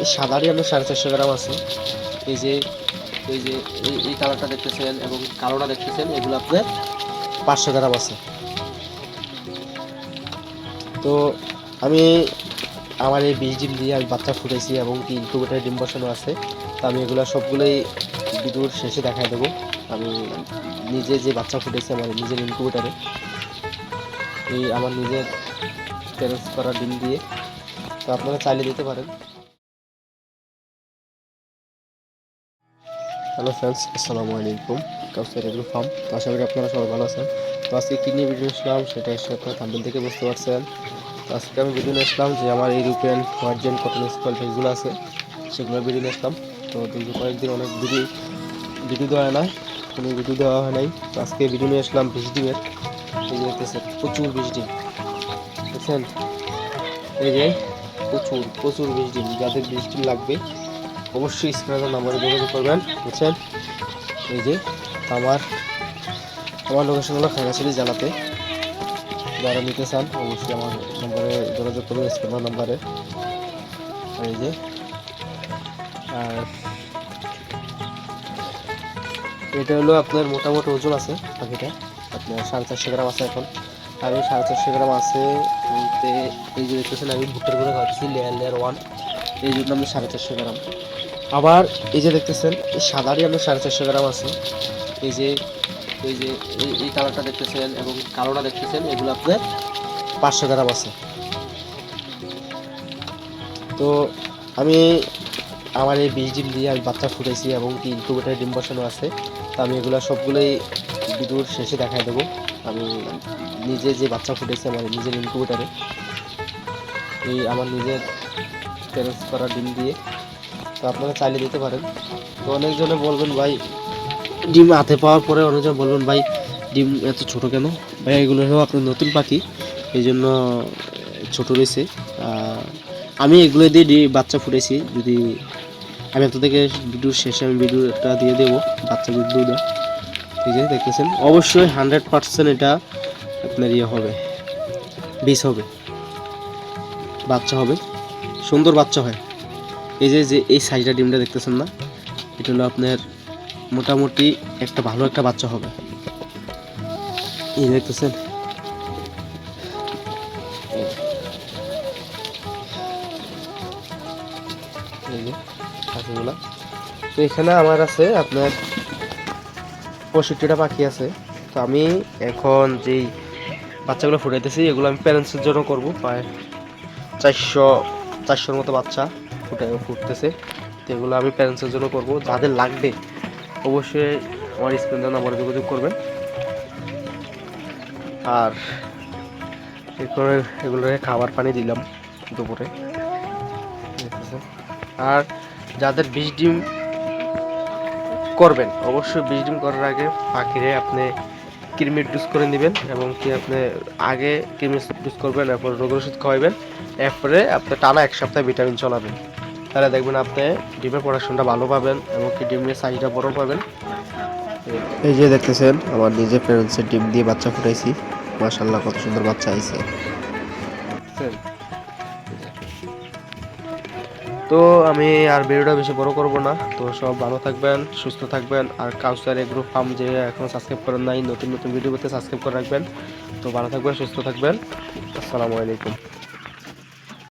এই সাদারই আপনার 450 গ্রাম আছে। এই যে এই যে এই কালারটা দেখতেছেন এবং কালোটা দেখতেছেন, এগুলো আপনার 500 গ্রাম আছে। তো আমি আমার এই 20 ডিম দিয়ে আমি বাচ্চা ফুটাইছি এবং কি ইনকিউবেটারে ডিম বসানো আছে। তো আমি এগুলো সবগুলোই ভিডিওর শেষে দেখাই দেবো। আমি নিজে যে বাচ্চা ফুটাইছি আমার নিজের ইনকিউবেটারে, এই আমার নিজের প্যারেন্টস করা ডিম দিয়ে। তো আপনারা চাইলে দিতে পারেন। হ্যালো ফ্রেন্ডস, আসসালামু আলাইকুম। কাউসার এগ্রো ফার্ম। তো আশা করি আপনারা সবাই ভালো আছেন। তো আজকে কী নিয়ে ভিডিও আসলাম সেটা আপনারা থাম্বনেল থেকে বুঝতে পারছেন। তো আজকে আমি ভিডিও নিয়ে আসলাম যে আমার ইউরোপিয়ান ভার্জিন কটন স্কোয়াল যেগুলো আছে সেগুলো ভিডিও নিয়ে আসলাম। তো দীর্ঘ কয়েকদিন অনেক ভিডিও দেওয়া হয় না, কোনো ভিডিও দেওয়া হয় নাই। তো আজকে ভিডিও নিয়ে আসলাম 20 ডিমের। এই যে দেখতেছেন প্রচুর 20 ডিম দেখছেন, এই যে প্রচুর 20 ডিম। যাদের 20 ডিম লাগবে অবশ্যই স্ক্রিনের নাম্বারে যোগাযোগ করবেন, বুঝছেন। এই যে আমার লোকেশন হলো খাগড়াছড়ি জেলাতে। যারা নিতে চান অবশ্যই আমার নাম্বারে যোগাযোগ করবেন, স্ক্রিনের নাম্বারে। এই যে আর এটা হলো আপনার মোটামুটি ওজন আছে পাখিটা আপনার 450 গ্রাম আছে এখন। আর ওই 450 গ্রাম আছে বলতে এই যে দেখতেছেন আমি ভুট্টার গুঁড়ো খাওয়াচ্ছি লেয়ার 1, এই জন্য আমি 450 গ্রাম। আবার এই যে দেখতেছেন এই সাদারই আপনার 450 গ্রাম আছে। এই যে এই কালারটা দেখতেছেন এবং কালোটা দেখতেছেন, এগুলো আপনার 500 গ্রাম আছে। তো আমি আমার এই 20 ডিম দিয়ে আমি বাচ্চা ফুটাইছি এবং কি ইনকিউবেটারে ডিম বসানো আছে। তো আমি এগুলো সবগুলোই ভিডিওর শেষে দেখাই দেবো। আমি নিজে যে বাচ্চা ফুটাইছি আমার নিজের ইনকিউবেটারে, এই আমার নিজের প্যারেন্টস করা ডিম দিয়ে। তো আপনারা চাইলে দিতে পারেন। তো অনেকজনে বলবেন ভাই ডিম হাতে পাওয়ার পরে অনেকজন বলবেন ভাই ডিম এত ছোট কেন? ভাই এগুলো হলো আপনার নতুন পাখি, এই জন্য ছোট রয়েছে। আমি এগুলো দিয়ে বাচ্চা ফুটেছি। যদি আমি আপনাদেরকে ভিডিওর শেষে আমি ভিডিওটা দিয়ে দেবো বাচ্চা ভিডিওটা। ঠিক আছে, দেখতেছেন অবশ্যই 100% এটা আপনার ইয়ে হবে, বিষ হবে, বাচ্চা হবে, সুন্দর বাচ্চা হয়। এই যে এই সাইজটা ডিমটা দেখতেছেন না, এটা হলো আপনার মোটামুটি একটা ভালো একটা বাচ্চা হবে। এই দেখতেছেন এই যে পাখিগুলা। তো এখানে আমার আছে আপনার 65টা পাখি আছে। তো আমি এখন যেই বাচ্চাগুলো ফুটাইতেছি এগুলো আমি প্যারেন্টসের জন্য করব। প্রায় 400-400-র মতো বাচ্চা ফুটতেছে। তো এগুলো আমি প্যারেন্টসের জন্য করব। যাদের লাগবে অবশ্যই আমার স্ক্রিনে নাম্বারে যোগাযোগ করবেন। আর এরপরে এগুলোকে খাবার পানি দিলাম দুপুরে। আর যাদের 20 ডিম করবেন অবশ্যই 20 ডিম করার আগে পাখিরে আপনি কৃমির ডোজ করে নেবেন এবং কি আপনি আগে কৃমির ডোজ করবেন, এরপর রোগের ওষুধ খাওয়াবেন, এরপরে আপনি টানা 1 সপ্তাহ ভিটামিন চলাবেন। তাহলে দেখবেন আপনি ডিমের প্রোডাকশনটা ভালো পাবেন এবং কি ডিমের সাইজটা বড় পাবেন। এই যে দেখতেছেন আমার নিজের প্যারেন্টসের ডিম দিয়ে বাচ্চা ফুটাইছি, মাশাআল্লাহ কত সুন্দর বাচ্চা আইছে। তো আমি আর ভিডিওটা বেশি বড় করব না। তো সব ভালো থাকবেন, সুস্থ থাকবেন। আর কাউসার এগ্রো ফার্ম যে এখনো সাবস্ক্রাইব করেন নাই, নতুন ভিডিও পেতে সাবস্ক্রাইব করে রাখবেন। তো ভালো থাকবেন, সুস্থ থাকবেন। আসসালামু আলাইকুম।